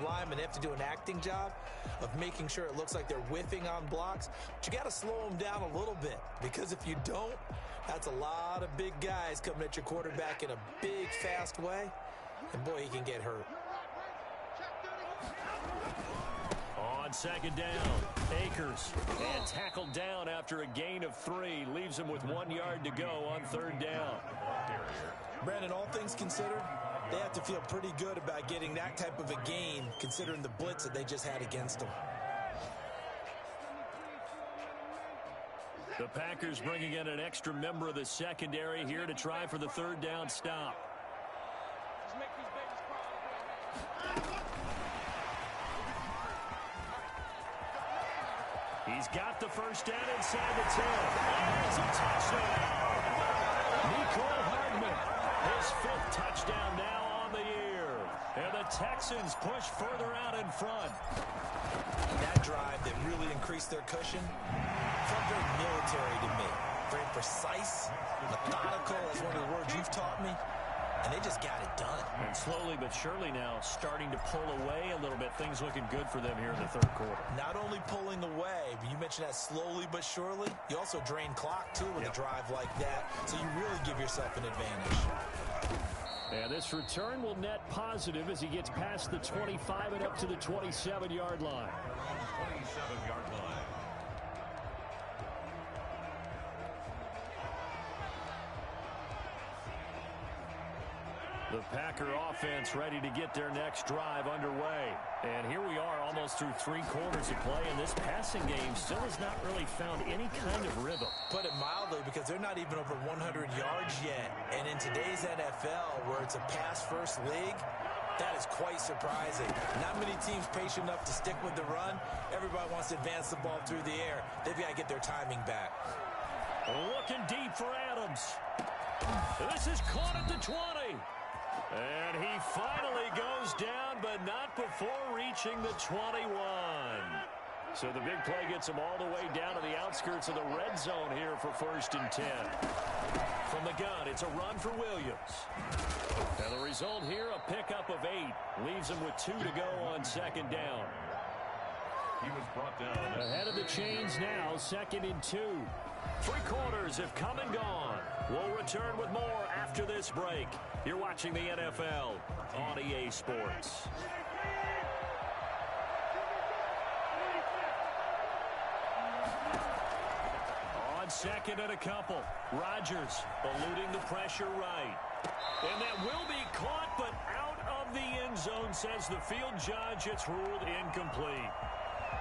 linemen have to do an acting job of making sure it looks like they're whiffing on blocks. But you got to slow them down a little bit, because if you don't, that's a lot of big guys coming at your quarterback in a big, fast way. And boy, he can get hurt. On second down, Akers, and tackled down after a gain of 3. Leaves him with 1 yard to go on third down. Brandon, all things considered, they have to feel pretty good about getting that type of a gain, considering the blitz that they just had against them. The Packers bringing in an extra member of the secondary here to try for the third down stop. He's got the first down inside the 10. And it's a touchdown. Mecole Hardman, his 5th touchdown now on the year. And the Texans push further out in front. That drive that really increased their cushion felt very military to me. Very precise, methodical, that's one of the words you've taught me. And they just got it done. And slowly but surely now starting to pull away a little bit. Things looking good for them here in the third quarter. Not only pulling away, but you mentioned that slowly but surely. You also drain clock, too, with a drive like that. So you really give yourself an advantage. And this return will net positive as he gets past the 25 and up to the 27-yard line. 27-yard line. The Packer offense ready to get their next drive underway. And here we are almost through 3 quarters of play, and this passing game still has not really found any kind of rhythm. Put it mildly, because they're not even over 100 yards yet. And in today's NFL, where it's a pass-first league, that is quite surprising. Not many teams patient enough to stick with the run. Everybody wants to advance the ball through the air. They've got to get their timing back. Looking deep for Adams. This is caught at the 20. And he finally goes down, but not before reaching the 21. So the big play gets him all the way down to the outskirts of the red zone here for 1st and 10. From the gun, it's a run for Williams. And the result here, a pickup of 8. Leaves him with 2 to go on second down. He was brought down. Ahead of the chains now, 2nd and 2. 3 quarters have come and gone. We'll return with more after this break. You're watching the NFL on EA Sports. On second and a couple, Rodgers eluding the pressure right. And that will be caught, but out of the end zone, says the field judge. It's ruled incomplete.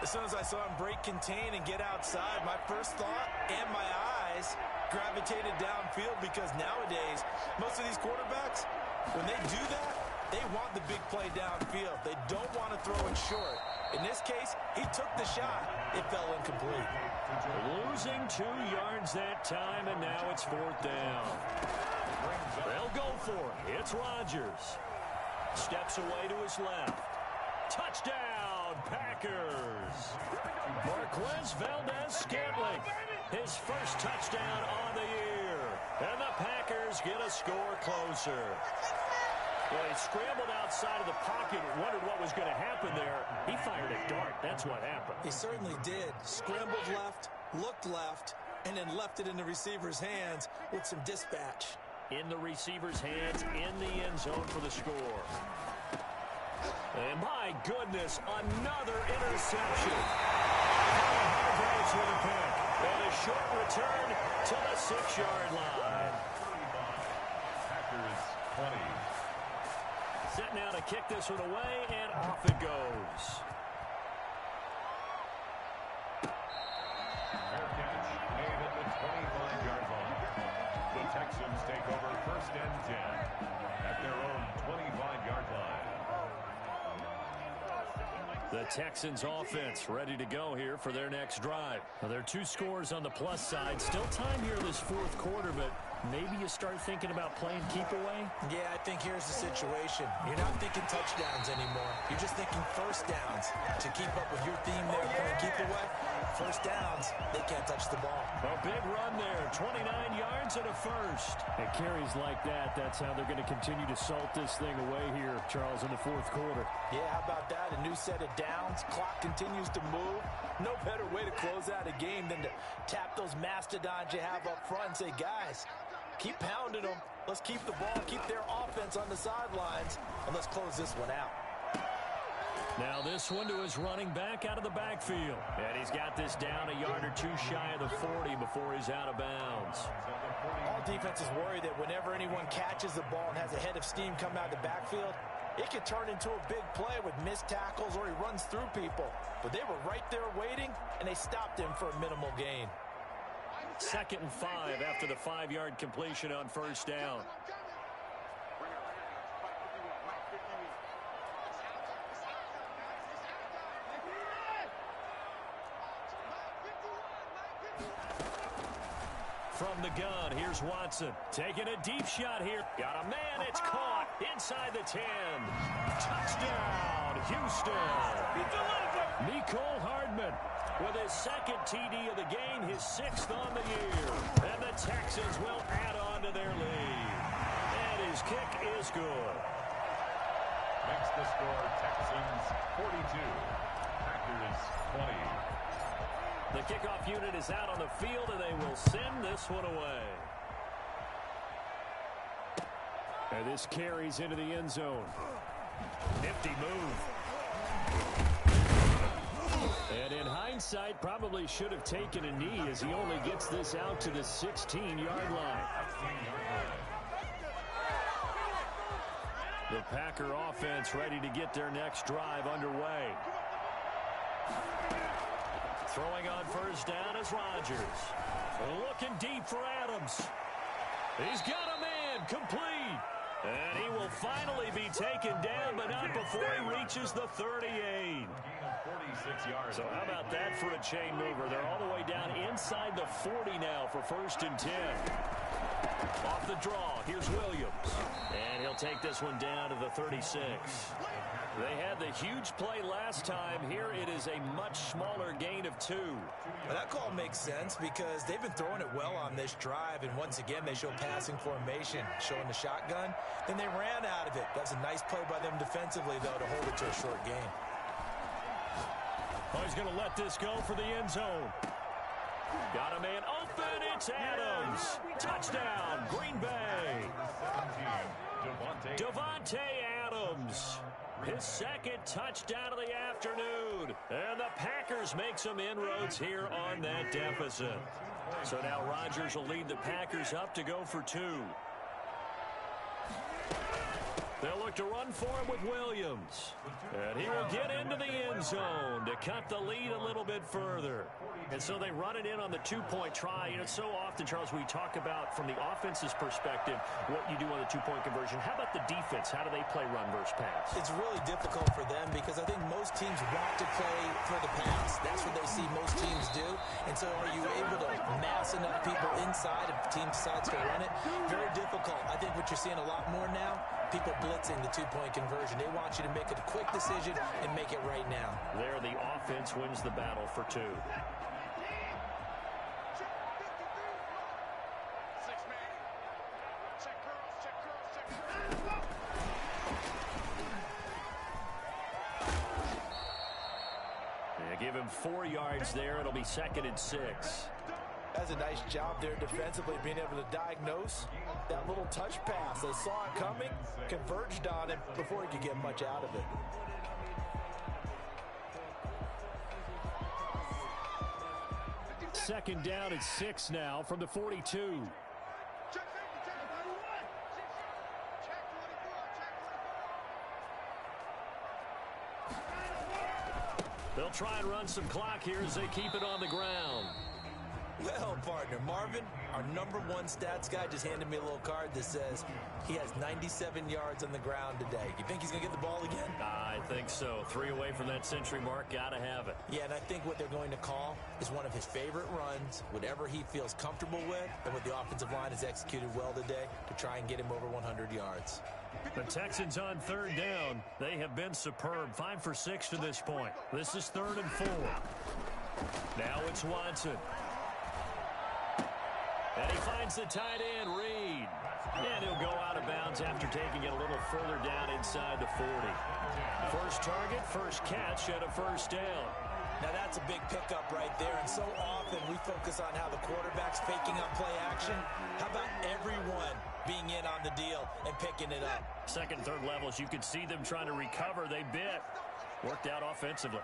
As soon as I saw him break contain and get outside, my first thought and my eyes gravitated downfield, because nowadays, most of these quarterbacks, when they do that, they want the big play downfield. They don't want to throw it short. In this case, he took the shot. It fell incomplete. Losing 2 yards that time, and now it's 4th down. They'll go for it. It's Rodgers. Steps away to his left. Touchdown, Packers. Marquez Valdes-Scantling, his first touchdown on the year. And the Packers get a score closer. Well, he scrambled outside of the pocket and wondered what was going to happen there. He fired a dart. That's what happened. He certainly did. Scrambled left, looked left, and then left it in the receiver's hands with some dispatch. In the receiver's hands, in the end zone for the score. And my goodness, another interception. Hargraves with a pick. And a short return to the 6-yard line. Packers 20. Set now to kick this one away, and off it goes. Fair catch made at the 25-yard line. The Texans take over 1st and 10 at their own 25-yard line. The Texans offense ready to go here for their next drive. Now, there are 2 scores on the plus side. Still time here this 4th quarter, but maybe you start thinking about playing keep away? Yeah, I think here's the situation. You're not thinking touchdowns anymore. You're just thinking first downs. To keep up with your theme there, playing keep away, first downs, they can't touch the ball. A big run there, 29 yards and a first. It carries like that. That's how they're going to continue to salt this thing away here, Charles, in the fourth quarter. Yeah, how about that? A new set of downs. Clock continues to move. No better way to close out a game than to tap those mastodons you have up front and say, guys, keep pounding them. Let's keep the ball, keep their offense on the sidelines, and let's close this one out. Now this one to his running back out of the backfield. And he's got this down a yard or two shy of the 40 before he's out of bounds. All defenses worry that whenever anyone catches the ball and has a head of steam come out of the backfield, it can turn into a big play with missed tackles or he runs through people. But they were right there waiting, and they stopped him for a minimal gain. 2nd and 5 after the 5-yard completion on first down. From the gun, here's Watson. Taking a deep shot here. Got a man, it's caught inside the 10. Touchdown, Houston. Mecole Hardman with his 2nd TD of the game, his 6th on the year. And the Texans will add on to their lead. And his kick is good. Makes the score Texans 42, Packers 20. The kickoff unit is out on the field, and they will send this one away. And this carries into the end zone. Nifty move. And in hindsight, probably should have taken a knee as he only gets this out to the 16-yard line. The Packer offense ready to get their next drive underway. Throwing on first down is Rodgers. Looking deep for Adams. He's got a man, complete. And he will finally be taken down, but not before he reaches the 38. So how about that for a chain mover? They're all the way down inside the 40 now for 1st and 10. Off the draw, here's Williams. And he'll take this one down to the 36. They had the huge play last time. Here it is a much smaller gain of 2. Well, that call makes sense because they've been throwing it well on this drive, and once again they show passing formation, showing the shotgun. Then they ran out of it. That's a nice play by them defensively, though, to hold it to a short gain. Oh, he's going to let this go for the end zone. Got a man open. It's Adams. Touchdown, Green Bay. Davante Adams. His 2nd touchdown of the afternoon. And the Packers make some inroads here on that deficit. So now Rodgers will lead the Packers up to go for 2. They'll look to run for him with Williams. And he will get into the end zone to cut the lead a little bit further. And so they run it in on the 2-point try. You know, so often, Charles, we talk about from the offense's perspective what you do on the 2-point conversion. How about the defense? How do they play run versus pass? It's really difficult for them because I think most teams want to play for the pass. That's what they see most teams do. And so are you able to mass enough people inside if the team decides to run it? Very difficult. I think what you're seeing a lot more now, people blitzing the 2-point conversion. They want you to make a quick decision and make it right now. There, the offense wins the battle for 2. Give him 4 yards there. It'll be 2nd and 6. That's a nice job there defensively, being able to diagnose that little touch pass. They saw it coming, converged on it before he could get much out of it. Second down at 6 now from the 42. They'll try and run some clock here as they keep it on the ground. Well, partner, Marvin, our #1 stats guy just handed me a little card that says he has 97 yards on the ground today. You think he's going to get the ball again? I think so. 3 away from that century mark. Got to have it. Yeah, and I think what they're going to call is one of his favorite runs, whatever he feels comfortable with, and what the offensive line has executed well today to try and get him over 100 yards. The Texans on 3rd down. They have been superb. 5 for 6 to this point. This is 3rd and 4. Now it's Watson. And he finds the tight end, Reed. And he'll go out of bounds after taking it a little further down inside the 40. First target, first catch, and a first down. Now that's a big pickup right there, and so often we focus on how the quarterback's faking up play action. How about everyone being in on the deal and picking it up? Second, third levels, you could see them trying to recover. They bit. Worked out offensively.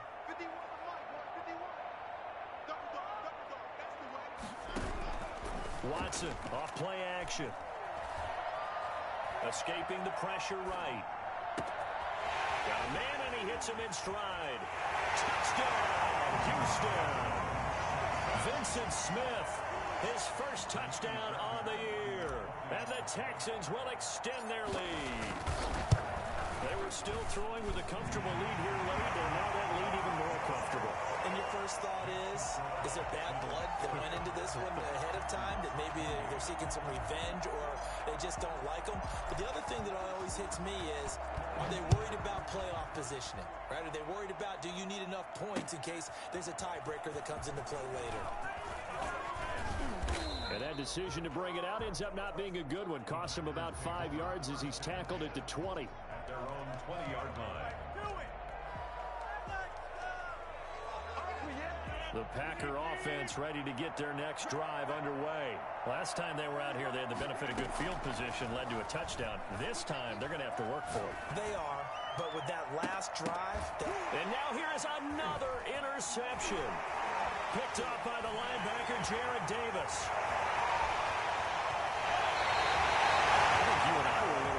Watson, off play action. Escaping the pressure right. Got a man, and he hits him in stride. Touchdown, Houston. Vincent Smith, his first touchdown on the year. And the Texans will extend their lead. They were still throwing with a comfortable lead here late, and now that lead even more comfortable. And your first thought is there bad blood that went into this one ahead of time, that maybe they're seeking some revenge or they just don't like them? But the other thing that always hits me is, are they worried about playoff positioning? Right? Are they worried about, do you need enough points in case there's a tiebreaker that comes into play later? And that decision to bring it out ends up not being a good one. Costs him about 5 yards as he's tackled at the 20. At their own 20-yard line. The Packer offense ready to get their next drive underway. Last time they were out here, they had the benefit of good field position, led to a touchdown. This time, they're going to have to work for it. They are, but with that last drive... And now here is another interception. Picked up by the linebacker, Jared Davis.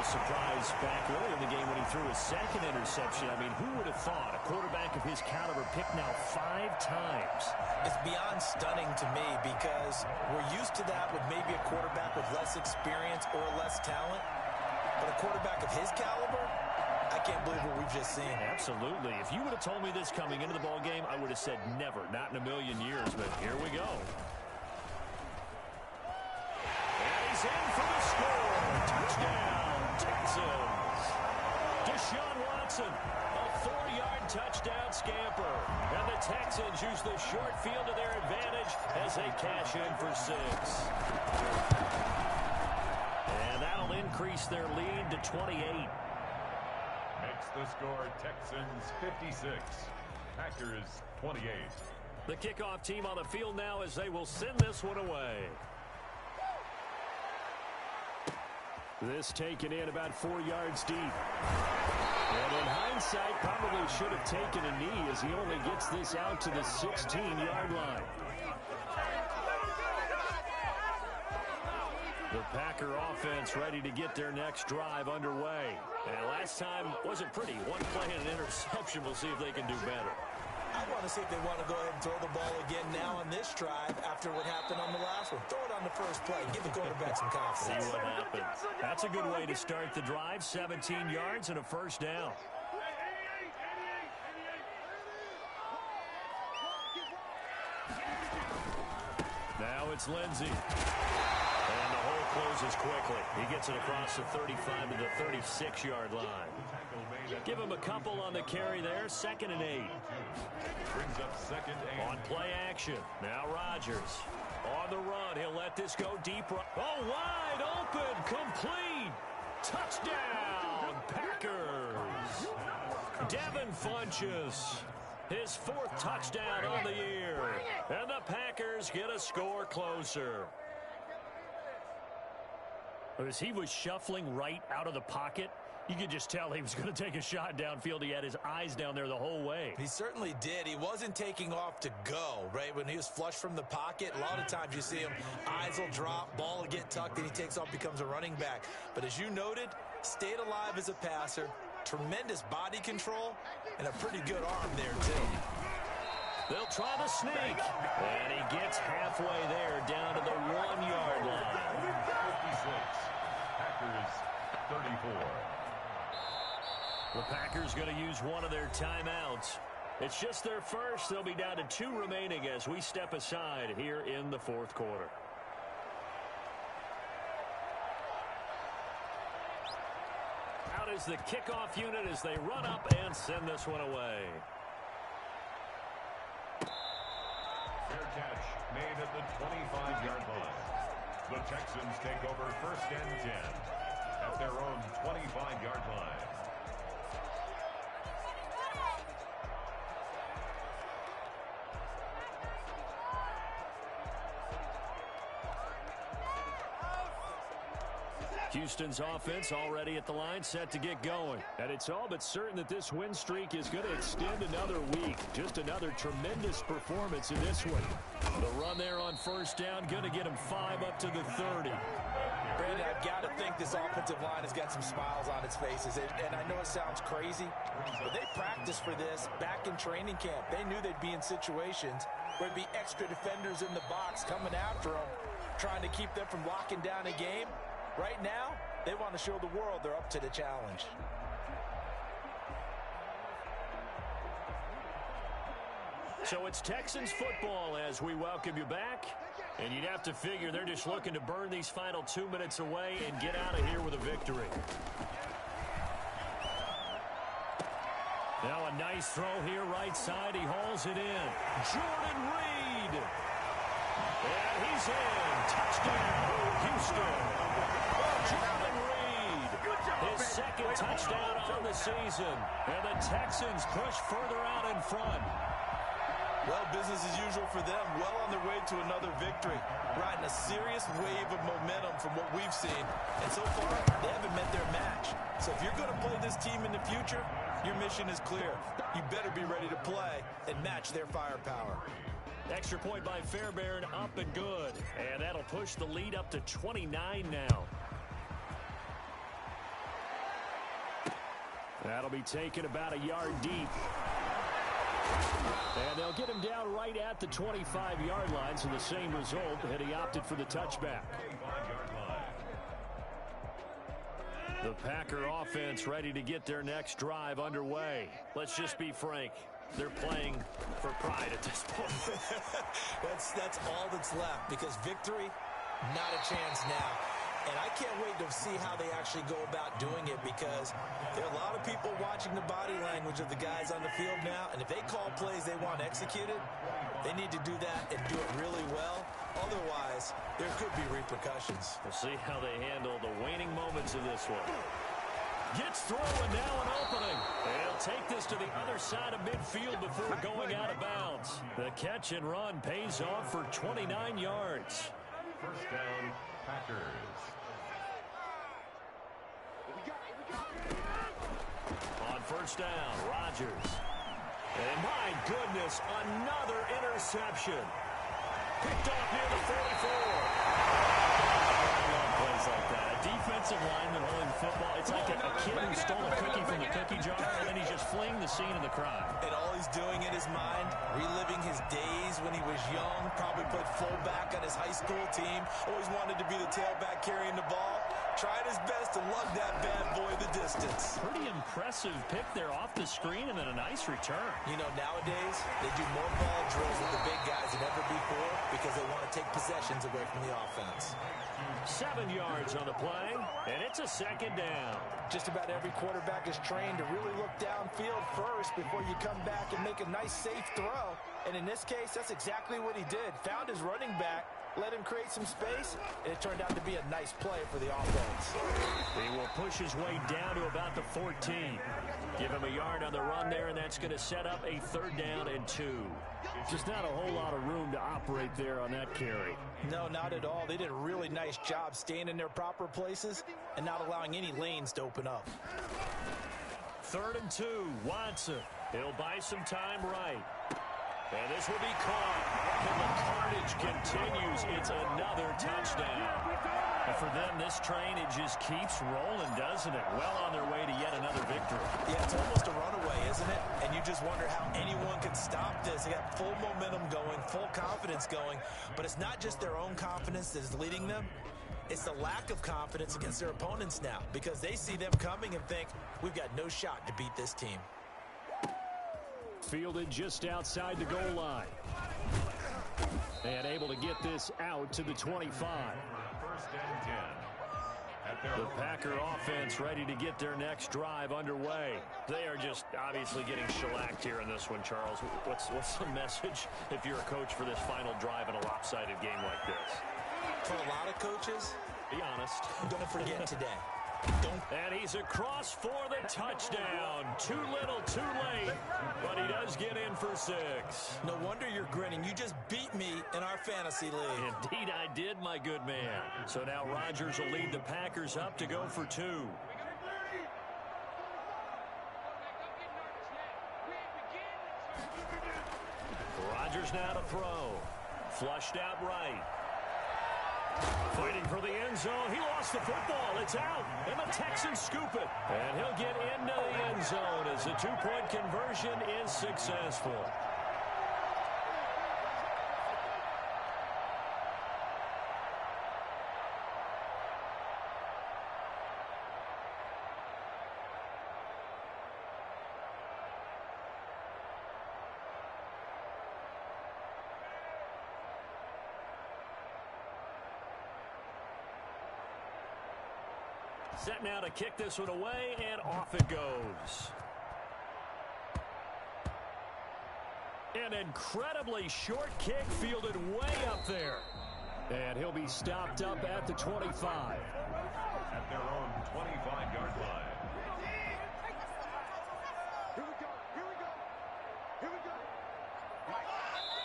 Surprise back early in the game when he threw his second interception. I mean, who would have thought a quarterback of his caliber picked now 5 times? It's beyond stunning to me because we're used to that with maybe a quarterback with less experience or less talent. But a quarterback of his caliber, I can't believe what we've just seen. Absolutely. If you would have told me this coming into the ball game, I would have said never, not in a million years. But here we go. And he's in for the score. Touchdown. Texans. Deshaun Watson, a 4-yard touchdown scamper. And the Texans use the short field to their advantage as they cash in for 6. And that'll increase their lead to 28. Makes the score Texans 56. Packers 28. The kickoff team on the field now as they will send this one away. This taken in about 4 yards deep. And in hindsight, probably should have taken a knee as he only gets this out to the 16-yard line. The Packer offense ready to get their next drive underway. And last time wasn't pretty. One play and an interception. We'll see if they can do better. I want to see if they want to go ahead and throw the ball again now on this drive after what happened on the last one. Throw it on the first play. Give the quarterback some confidence. See what happens. That's a good way to start the drive. 17 yards and a first down. Now it's Lindsey. And the hole closes quickly. He gets it across the 35 to the 36-yard line. Give him a couple on the carry there. 2nd and 8. Brings up 2nd and... On play action. Now Rodgers. On the run. He'll let this go deep. Oh, wide open. Complete. Touchdown, Packers. Devin Funchess. His 4th touchdown on the year. And the Packers get a score closer. As he was shuffling right out of the pocket, you could just tell he was going to take a shot downfield. He had his eyes down there the whole way. He certainly did. He wasn't taking off to go, right? When he was flush from the pocket, a lot of times you see him, eyes will drop, ball will get tucked, and he takes off, becomes a running back. But as you noted, stayed alive as a passer, tremendous body control, and a pretty good arm there, too. They'll try the sneak. And he gets halfway there down to the 1-yard line. 56. Packers 34. The Packers going to use one of their timeouts. It's just their first. They'll be down to 2 remaining as we step aside here in the fourth quarter. Out is the kickoff unit as they run up and send this one away. Fair catch made at the 25-yard line. The Texans take over first and 10 at their own 25-yard line. Houston's offense already at the line, set to get going. And it's all but certain that this win streak is going to extend another week. Just another tremendous performance in this one. The run there on first down, going to get him 5 up to the 30. Brandon, I've got to think this offensive line has got some smiles on its faces. And I know it sounds crazy, but they practiced for this back in training camp. They knew they'd be in situations where there'd be extra defenders in the box coming after them, trying to keep them from locking down a game. Right now, they want to show the world they're up to the challenge. So it's Texans football as we welcome you back. And you'd have to figure they're just looking to burn these final 2 minutes away and get out of here with a victory. Now a nice throw here, right side. He hauls it in. Jordan Reed. And he's in. Touchdown, Houston. Jordan Reed, his second touchdown on the season. And the Texans push further out in front. Well, business as usual for them. Well on their way to another victory. Riding a serious wave of momentum from what we've seen. And so far, they haven't met their match. So if you're going to play this team in the future, your mission is clear. You better be ready to play and match their firepower. Extra point by Fairbairn, up and good. And that'll push the lead up to 29 now. That'll be taken about a yard deep. And they'll get him down right at the 25-yard line, so the same result, and he opted for the touchback. The Packer offense ready to get their next drive underway. Let's just be frank. They're playing for pride at this point. That's all that's left, because victory, not a chance now. And I can't wait to see how they actually go about doing it, because there are a lot of people watching the body language of the guys on the field now, and if they call plays they want executed, they need to do that and do it really well. Otherwise, there could be repercussions. We'll see how they handle the waning moments of this one. Gets through, and now an opening. And he'll take this to the other side of midfield before going out of bounds. The catch and run pays off for 29 yards. First down, Packers. On first down, Rodgers. And my goodness, another interception. Picked off near the 44. I love plays like that. A defensive lineman holding the football. It's like a kid who stole a cookie from the cookie jar, and then he's just fleeing the scene of the crime. And all he's doing in his mind, reliving his days when he was young, probably played fullback on his high school team, always wanted to be the tailback carrying the ball. Tried his best to lug that bad boy the distance. Pretty impressive pick there off the screen, and then a nice return. You know, nowadays, they do more ball drills with the big guys than ever before because they want to take possessions away from the offense. 7 yards on the play, and it's a second down. Just about every quarterback is trained to really look downfield first before you come back and make a nice, safe throw. And in this case, that's exactly what he did. Found his running back, let him create some space, and it turned out to be a nice play for the offense. He will push his way down to about the 14. Give him a yard on the run there, and that's going to set up a 3rd down and 2. Just not a whole lot of room to operate there on that carry. No, not at all. They did a really nice job staying in their proper places and not allowing any lanes to open up. 3rd and 2, Watson. He'll buy some time right. And this will be caught. And the carnage continues. It's another touchdown. And for them, this train, it just keeps rolling, doesn't it? Well on their way to yet another victory. Yeah, it's almost a runaway, isn't it? And you just wonder how anyone can stop this. They got full momentum going, full confidence going. But it's not just their own confidence that is leading them. It's the lack of confidence against their opponents now, because they see them coming and think, we've got no shot to beat this team. Fielded just outside the goal line. And able to get this out to the 25. First and 10. The Packer offense ready to get their next drive underway. They are just obviously getting shellacked here in this one, Charles. What's the message if you're a coach for this final drive in a lopsided game like this? For a lot of coaches, be honest. Don't forget today. And he's across for the touchdown. Too little, too late. But he does get in for 6. No wonder you're grinning. You just beat me in our fantasy league. Indeed I did, my good man. So now Rodgers will lead the Packers up to go for 2. Rodgers now to throw. Flushed out right. Fighting for the end zone. He lost the football. It's out. And the Texans scoop it. And he'll get into the end zone as the 2-point conversion is successful. Set now to kick this one away, and off it goes. An incredibly short kick fielded way up there. And he'll be stopped up at the 25. At their own 25-yard line.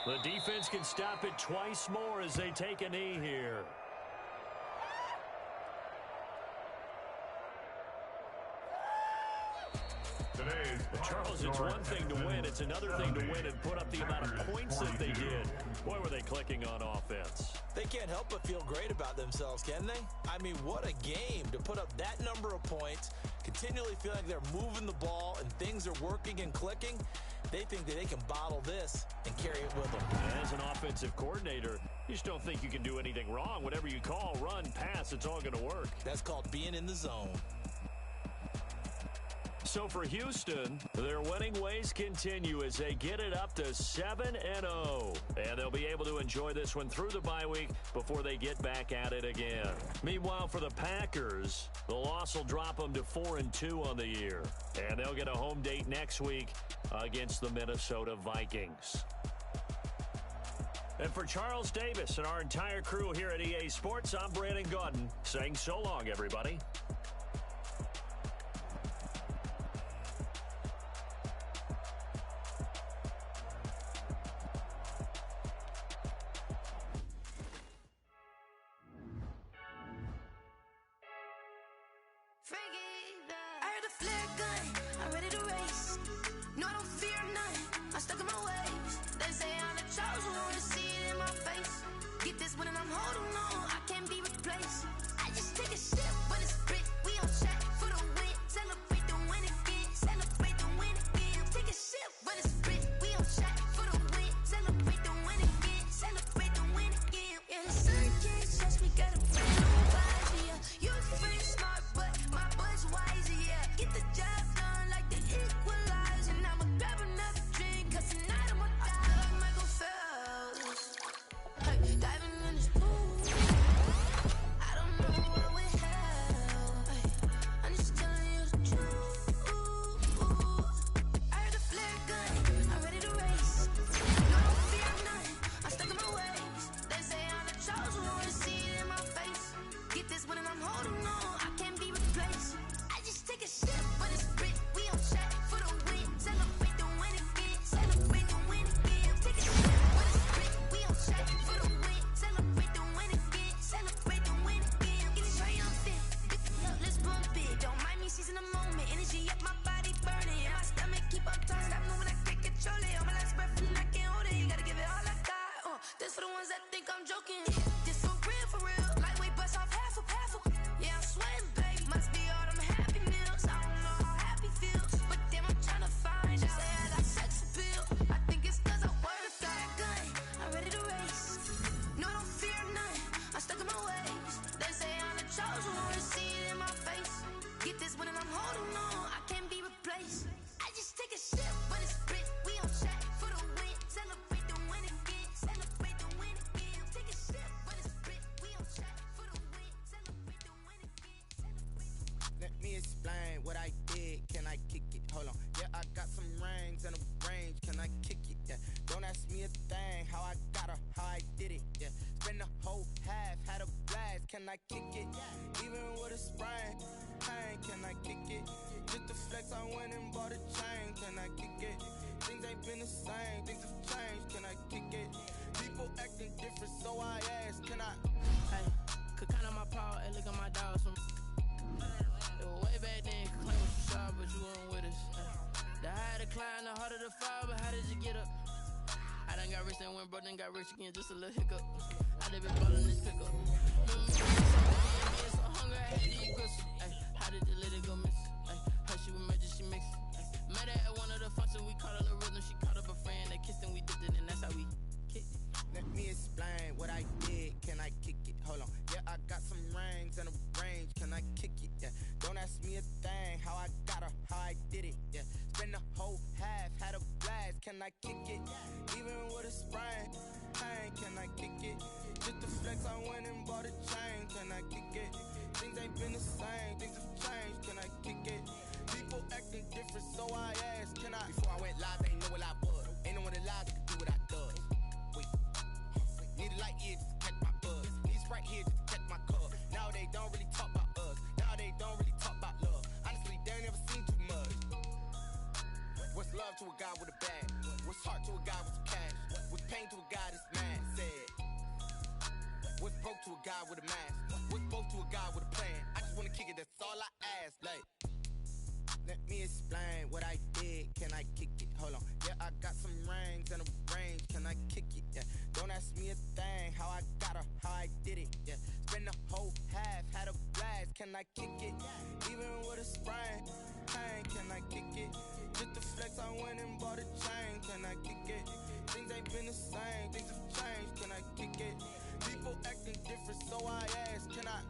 The defense can stop it twice more as they take a knee here. Charles, it's one thing to win. It's another thing to win and put up the amount of points that they did. Boy, were they clicking on offense. They can't help but feel great about themselves, can they? I mean, what a game to put up that number of points, continually feel like they're moving the ball and things are working and clicking. They think that they can bottle this and carry it with them. As an offensive coordinator, you just don't think you can do anything wrong. Whatever you call, run, pass, it's all going to work. That's called being in the zone. So for Houston, their winning ways continue as they get it up to 7-0. And they'll be able to enjoy this one through the bye week before they get back at it again. Meanwhile, for the Packers, the loss will drop them to 4-2 on the year. And they'll get a home date next week against the Minnesota Vikings. And for Charles Davis and our entire crew here at EA Sports, I'm Brandon Gaudin saying so long, everybody. Get the job done like the equalizer. I'ma grab enough drink. joking. This for real. Lightweight bust off half a. Yeah, I'm sweating, baby. Must be all them happy meals. I don't know how happy feels, but damn, I'm trying to find out. Say I got sex appeal. I think it's cause I wear a fat gun. I'm ready to race. No, I don't fear nothing. I'm stuck in my ways. They say I'm the chosen one. To see it in my face. Get this one and I'm holding on. I can't be replaced. I just take a sip, but it's split. We on check for the win. Celebrate the win again. Celebrate the win again. Take a sip, but it's split. We on check for the win. Celebrate the win again. Let me explain what I did. Can I kick it? Hold on. Yeah, I got some rings and a range. Can I kick it? Yeah. Don't ask me a thing. How I got her, how I did it. Yeah. Spend the whole half, had a blast. Can I kick it? Even with a sprain. Pain, can I kick it? Just the flex, I went and bought a chain. Can I kick it? Things ain't been the same. Things have changed. Can I kick it? People acting different, so I ask. Can I? Hey, could count on my power and look at my dogs from. It was way back then, could claim what you saw, but you weren't with us. The higher the climb, the harder the fall, but how did you get up? I done got rich and went broke, then got rich again, just a little hiccup. I done been ballin' this pickup. Being so hungry, I had to eat crystal. Ay, how did the lady go miss? Ay, her she was major, she mixed. Met her at one of the functions, we caught her the rhythm. She caught up a friend, they kissed and we dipped it, and that's how we kicked it. Let me explain what I did. Can I kick it? Hold on. Yeah, I got some rings and a range. Can I kick it? Yeah. Don't ask me a thing. How I got her, how I did it. Yeah. Spend the whole half, had a blast. Can I kick it? Even with a sprain. Pain, can I kick it? Just the flex, I went and bought a chain. Can I kick it? Things ain't been the same. Things have changed. Can I kick it? People acting different, so I asked. Can I? Before I went live, they ain't know what I was. Ain't no one alive that could do what I does. Need a light here just to catch my buzz. Need Sprite here just to catch my cup. Now they don't really talk about us. Now they don't really talk about love. Honestly, they ain't never seen too much. What's love to a guy with a bag? What's heart to a guy with some cash? What's pain to a guy that's mad? Said. What's broke to a guy with a mask? What's both to a guy with a plan? I just wanna kick it, that's all I ask. Like, let me explain what I did. Can I kick it? Hold on. Yeah, I got some rings and a range. Can I kick it? Yeah. Don't ask me a thing. How I got her, how I did it. Yeah. Spend the whole half, had a blast. Can I kick it? Even with a sprain. Pain, can I kick it? Just the flex, I went and bought a chain. Can I kick it? Things ain't been the same. Things have changed. Can I kick it? People acting different, so I ask. Can I?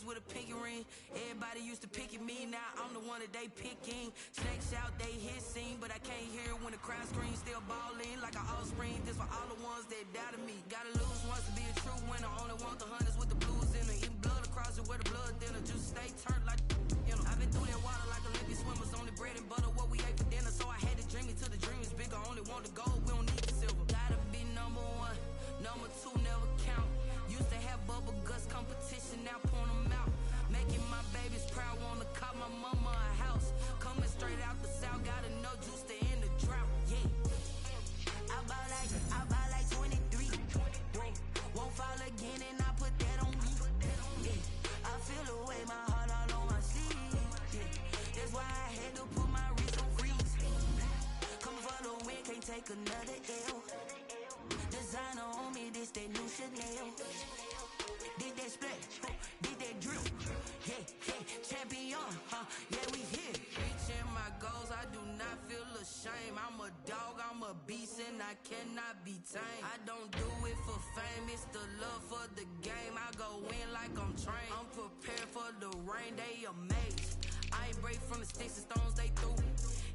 With a pinky ring, everybody used to pick at me. Now I'm the one that they picking. Snakes out, they hit scene, but I can't hear when the crowd screams. Still balling like an offspring. This for all the ones that doubted me. Gotta lose once to be a true winner. Only want the hunters with the blues in it. Eating blood across it where the blood thinner. Just stay turned like you know. I've been through that water like Olympic swimmers. Only bread and butter what we ate for dinner. So I had to dream it till the dream is bigger. Only want the gold, we don't need the silver. Gotta be number one, number two never count. Used to have bubble guts competition, now point them out. Making my babies proud, wanna call my mama a house. Coming straight out the south, gotta know juice to end the drought. Yeah. I buy like 23. Won't fall again and I put that on me. Yeah. I feel the way, my heart all on my sleeve. Yeah. That's why I had to put my wrist on freeze. Coming for the win, can't take another L. Designer on me, this that new Chanel. Did that split, did that drill. Yeah, champion, yeah, we here. Reaching my my goals, I do not feel ashamed. I'm a dog, I'm a beast, and I cannot be tamed. I don't do it for fame, it's the love for the game. I go in like I'm trained. I'm prepared for the rain, they amazed. I ain't break from the sticks and stones they threw.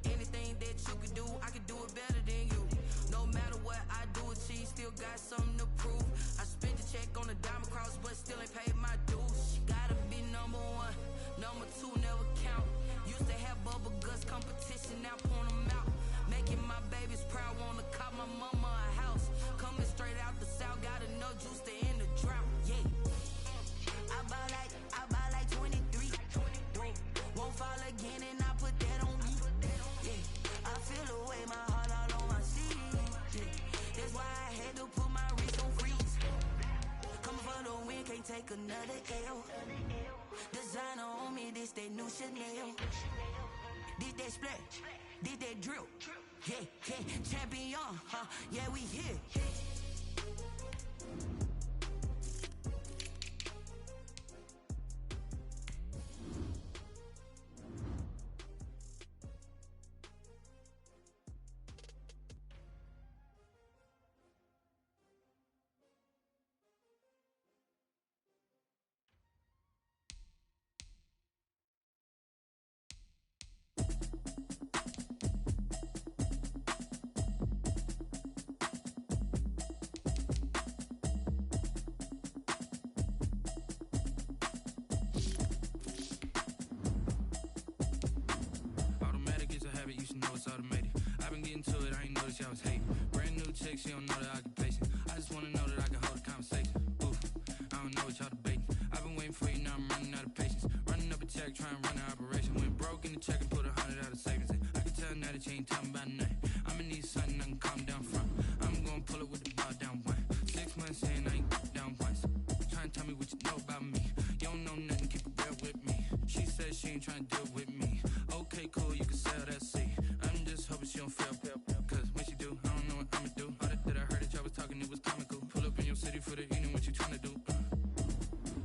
Anything that you can do, I can do it better than you. No matter what I do achieve, still got something to prove. I spent the check on the diamond cross, but still ain't paid my dues. Gotta be number one, number two never count. Used to have bubble guts competition, now point them out. Making my babies proud, wanna cop my mama a house. Coming straight out the south, got enough juice to end the drought. Yeah, I buy like 23. Won't fall again, and I put that on me. Yeah, I feel the way, my heart all on my sleeve. Yeah, that's why I had to put my wrist on freeze. Coming for the win, can't take another L. Designer on me, this that new Chanel. This that splash, this that drill. Yeah, champion, huh? Yeah, we here. I was hating. Brand new chick, she don't know the occupation. I just wanna know that I can hold a conversation. Oof, I don't know what y'all debating. I've been waiting for you, now I'm running out of patience. Running up a check, trying to run an operation. Went broke in the check and put 100 out of savings in. I can tell now that you ain't talking about nothing. I'ma need something I can calm down from. I'm gonna pull it with the bar down one. 6 months in, I ain't down once. Trying to tell me what you know about me. You don't know nothing, keep it real with me. She said she ain't trying to deal with me. Okay, cool, you can sell that seat. I'm just hoping she don't fail. Cause when she do, I don't know what I'ma do. All that I heard that y'all was talking, it was comical. Pull up in your city for the evening, what you trying to do?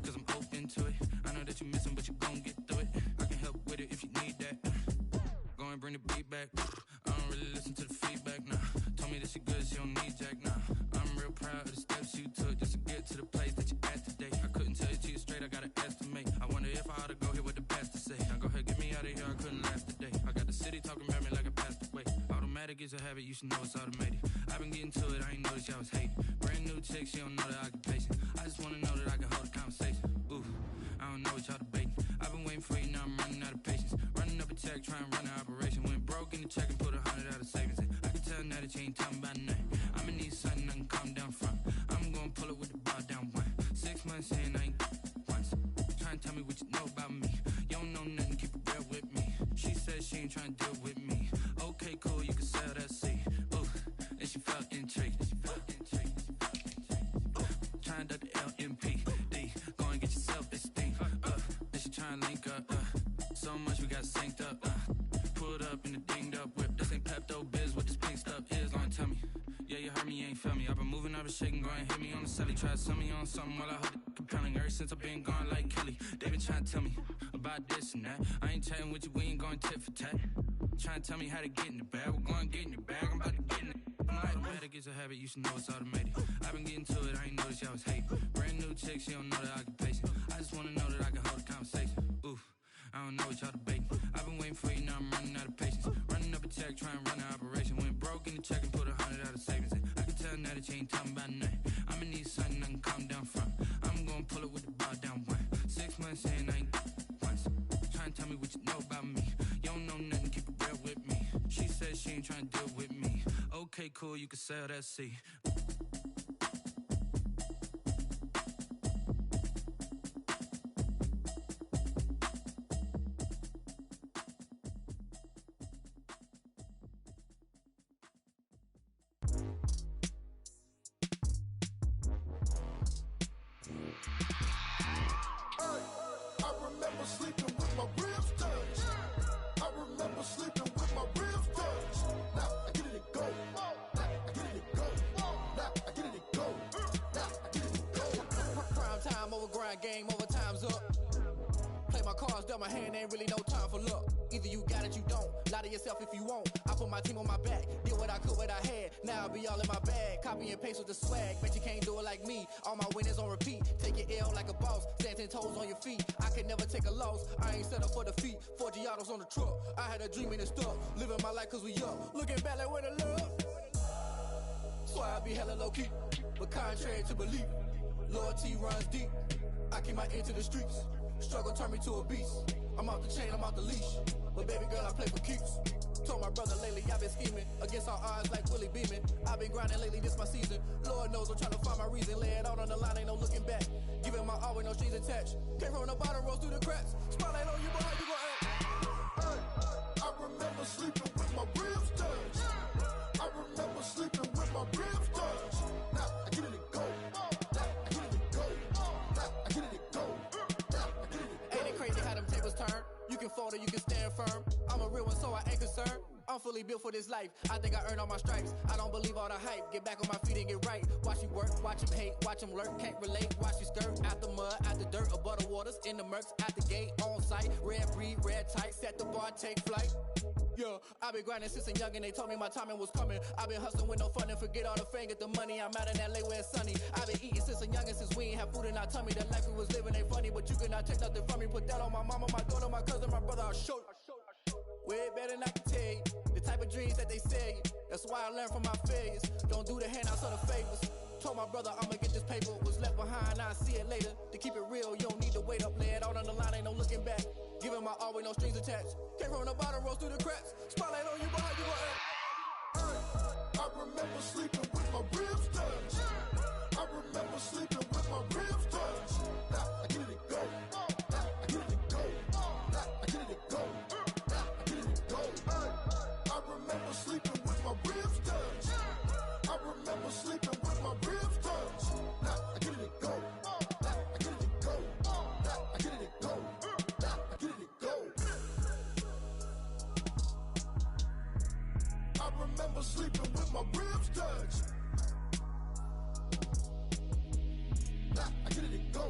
Cause I'm open to it. I know that you missing, but you gon' get through it. I can help with it if you need that. Go and bring the beat back. I don't really listen to the feedback, nah. Told me that she good, she don't need jack, nah. I'm real proud of the steps you took just to get to the place that you're at today. I couldn't tell you to you straight, I gotta estimate. I wonder if I ought to go here with the pastor say. Now go ahead, get me out of here, I couldn't last today. I got the city talking about me like I passed away. Automatic is a habit, you should know it's automated. I've been getting to it, I ain't noticed y'all was hating. Brand new chick, she don't know the occupation. I just wanna know that I can hold a conversation. Oof, I don't know what y'all debating. I've been waiting for you, now I'm running out of patience. Running up a check, trying to run an operation. Went broke in the check and put 100 out of savings in. I can tell now that you ain't talking about nothing. I'ma need something I can calm down from. I'm gonna pull it with the bar down one. 6 months in, I ain't once. Trying to tell me what you know about me. You don't know nothing, keep it real with me. She said she ain't trying to deal with me. Okay, cool, you can sell that seat. Ooh, and she felt intrigued. Trying to the LMPD. Go and get your self-esteem. Then she trying to link up. So much we got synced up. Pulled up in the dinged up whip. This ain't Pepto-Biz, what this pink stuff is. Go and tell me. Yeah, you heard me, you ain't feel me. I've been moving, I've been shaking, go and hit me on the celly. Try to sell me on something while I hold it compelling. Ever since I've been gone like Kelly. They been trying to tell me about this and that. I ain't chatting with you, we ain't going tit for tat. Trying to tell me how to get in the bag. We're going to get in the bag, I'm about to get in it. Automatic is a habit, you should know it's automated. I've been getting to it, I ain't noticed y'all was hating. Brand new chick, she don't know the occupation. I just wanna know that I can hold a conversation. Oof, I don't know what y'all debating. I've been waiting for you, now I'm running out of patience. Running up a check, trying to run an operation. Went broke in the check and put 100 out of savings in. I can tell now that you ain't talking about nothing. I'ma need something I can calm down from. I'm gonna pull it with the bar down one. 6 months in, I ain't once. Trying to tell me what you know about me. You don't know nothing, keep it real with me. She said she ain't trying to deal with me. Okay, cool, you can sell that seat. Game over, time's up. Play my cards, dealt my my hand, ain't really no time for luck. Either you got it, you don't. Lie to yourself if you won't. I put my team on my back. Did what I could, what I had. Now I'll be all in my bag. Copy and paste with the swag. Bet you can't do it like me. All my winners on repeat. Take your L like a boss. Stand 10 toes on your feet. I can never take a loss. I ain't set up for defeat. 4 Giottos on the truck. I had a dream and it stuck. Living my life cause we up. Looking back like where the love. So I be hella low key. But contrary to belief, loyalty runs deep. I keep my ear to the streets. Struggle turned me to a beast. I'm off the chain, I'm off the leash. But baby girl, I play for keeps. Told my brother lately, I've been scheming. Against all odds like Willie Beeman. I've been grinding lately, this my season. Lord knows I'm trying to find my reason. Lay it out on the line, ain't no looking back. Giving my all with no strings attached. Came from the bottom, rose through the cracks. Spotlight on you, boy, how you gon' act? Hey, I remember sleeping with my ribs touched. I remember sleeping with my ribs touched. Now I get it and go. Now I get it and go. Now I get it and go. Now I get it and go. Ain't it crazy how them tables turn? You can fold or you can stand firm. I'm a real one, so I ain't concerned. I'm fully built for this life. I think I earned all my stripes. I don't believe all the hype. Get back on my feet and get right. Watch you work, watch him hate, watch him lurk. Can't relate, watch you skirt. Out the mud, out the dirt, above the waters, in the murks, at the gate, on site. Red breed, red tight, set the bar, take flight. Yeah, I been grinding since a young and they told me my timing was coming. I been hustling with no fun and forget all the fame, get the money. I'm out in LA where it's sunny. I been eating since a youngin' since we ain't have food in our tummy. The life we was living ain't funny, but you cannot take nothing from me. Put that on my mama, my daughter, my cousin, my brother, I'll show you. Way better than I can tell you. The type of dreams that they sell you. That's why I learned from my failures. Don't do the handouts or the favors. Told my brother I'ma get this paper. Was left behind, I'll see it later. To keep it real, you don't need to wait up. Lay it out on the line, ain't no looking back. Giving my all with no strings attached. Came from the bottom, rose through the cracks. Spotlight on you, boy, how you gon' act? Hey, I remember sleeping with my ribs touched. I remember sleeping with my ribs touched. Now I get it and go. Now I get it and go. Now I get it and go. Now I get it and go. Hey, I remember sleeping with my ribs touched. I remember sleeping with my ribs touched. Now I get it and go. Now I get it and go. Now I get it and go. Now I get it and go. I remember sleeping with my ribs touched. Now I get it and go.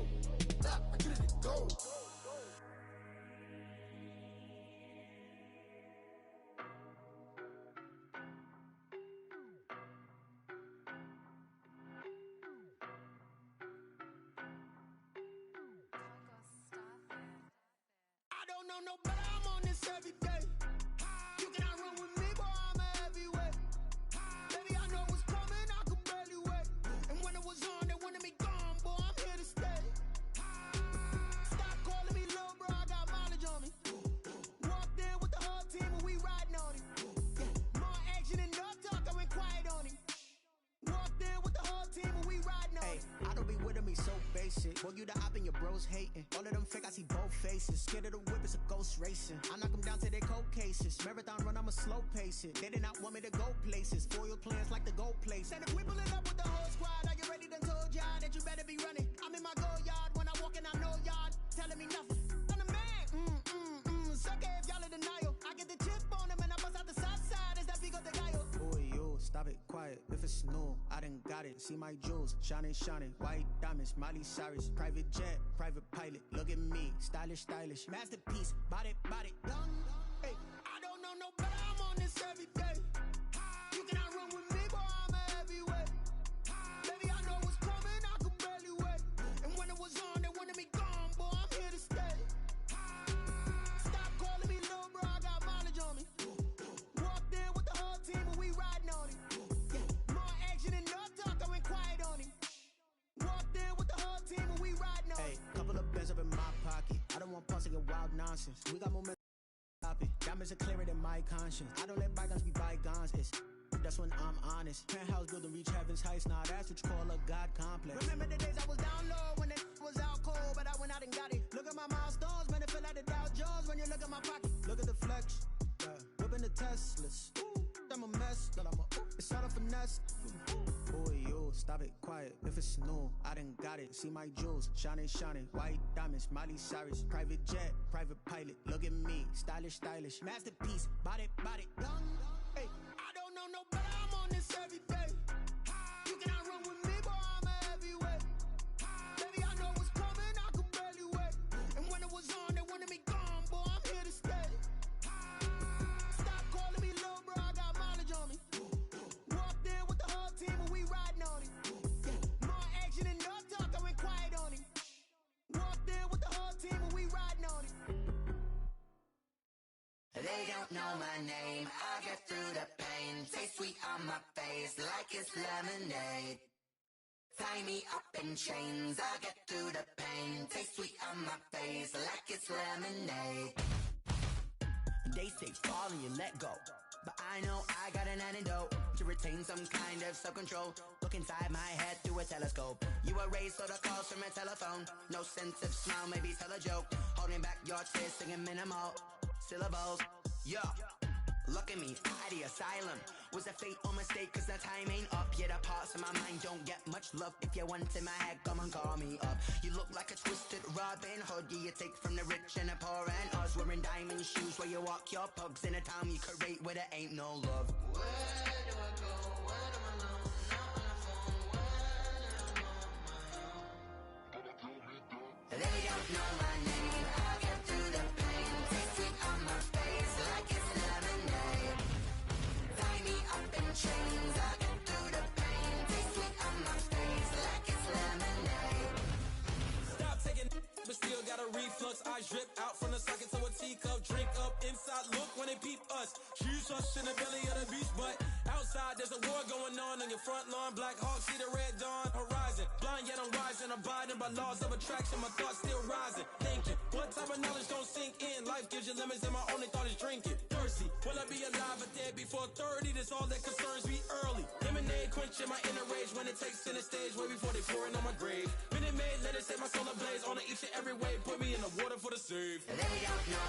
Now I get it and go. I don't know no better, I'm on this every day. You cannot run with me, boy, I'm a heavyweight. Baby, I know what's coming, I could barely wait. And when it was on, they wanted me gone, boy, I'm here to stay. Stop calling me little bro, I got mileage on me. Walked in with the whole team and we riding on him. More action and no talk, I went quiet on him. Walked in with the whole team and we riding on him. I don't be with me so basic. Boy, you the op and your bros hating. All of them fake, I see both faces. Scared of the whip, it's a ghost racing. I knock them down to their cold cases. Marathon run, I'ma slow pace it. They did not want me to go places. Foil plans like the go place. And if we pulling up with the whole squad, are you ready? Done told y'all that you better be running. I'm in my go yard when I walk in, I know y'all telling me nothing. I'm the man, suck it if y'all in denial. I get the chip on him and I bust out the south side. Is that Pico de Gallo? Boy, yo, stop it, quiet. If it's new, I done got it. See my jewels, shining, shining. White diamonds, Miley Cyrus. Private jet, private pilot. Look at me, stylish, stylish. Masterpiece, body, body, done. Hey, I don't know no better, I'm on this every day. You cannot run with me, boy, I'm a heavyweight. Baby, I know what's coming, I could barely wait. And when it was on, they wanted me gone, boy, I'm here to stay. Stop calling me little bro, I got mileage on me. Walked in with the whole team and we riding on him. More action and no talk, I went quiet on him. Walked in with the whole team and we riding on him. Hey, couple of bands up in my pocket. I don't want pumps to get wild nonsense. We got momentum. Stop it. Diamonds are clearer than my conscience. I don't let bygones be bygones. It's that's when I'm honest. Penthouse building reach heaven's heights. Nah, that's what you call a God complex. Remember the days I was down low when it was out cold, but I went out and got it. Look at my milestones, man, it feel like the Dow Jones when you look at my pocket. Look at the flex. Whipping the Teslas. I'm a mess, but I'm a it's all a finesse. Boy, yo, stop it, quiet. If it's new, I done got it. See my jewels, shining, shining. White diamonds, Miley Cyrus. Private jet, private pilot. Look at me, stylish, stylish. Masterpiece, body, body, done. Hey, I don't know no better, I'm on this every day. You cannot run with me, boy, I'm a heavyweight. Baby, I know what's coming, I could barely wait. And when it was on, they wanted me gone, boy, don't know my name, I get through the pain. Taste sweet on my face like it's lemonade. Tie me up in chains, I get through the pain. Taste sweet on my face like it's lemonade. They say fall and you let go, but I know I got an antidote to retain some kind of self-control. Look inside my head through a telescope. You erase all the calls from a telephone. No sense of smile, maybe tell a joke. Holding back your tears, singing minimal syllables. Yo, look at me, out the asylum. Was a fate or mistake, cause the time ain't up. Yeah, the parts of my mind don't get much love. If you want in my head, come and call me up. You look like a twisted Robin Hood. Yeah, you take from the rich and the poor and us. Wearing diamond shoes where you walk your pugs in a town you could rate where there ain't no love. Where do I go? When I'm alone? Not on the phone. When I'm on my own. They don't know my name. I get through the pain. Taste sweet on my face like it's lemonade. Tie me up in chains. I get through the pain. Taste sweet on my face like it's lemonade. Stop taking but still got a reflux. I drip out from the socket to a teacup. Drink up inside, look when they peep us. Choose us in the belly of the beast, but outside there's a war going on your front lawn. Black Hawk, see the red dawn horizon. Blind yet I'm wise and abiding by laws of attraction. My thoughts still rising. Thinking, what type of knowledge don't sink in? Life gives you limits and my only thought is drinking. Thirsty, will I be alive or dead before 30? That's all that concerns me early. Lemonade quenching my inner rage when it takes center stage way before they pouring on my grave. Minute Maid, let it set my soul ablaze on each and every way. Put me in the water for the save. They don't know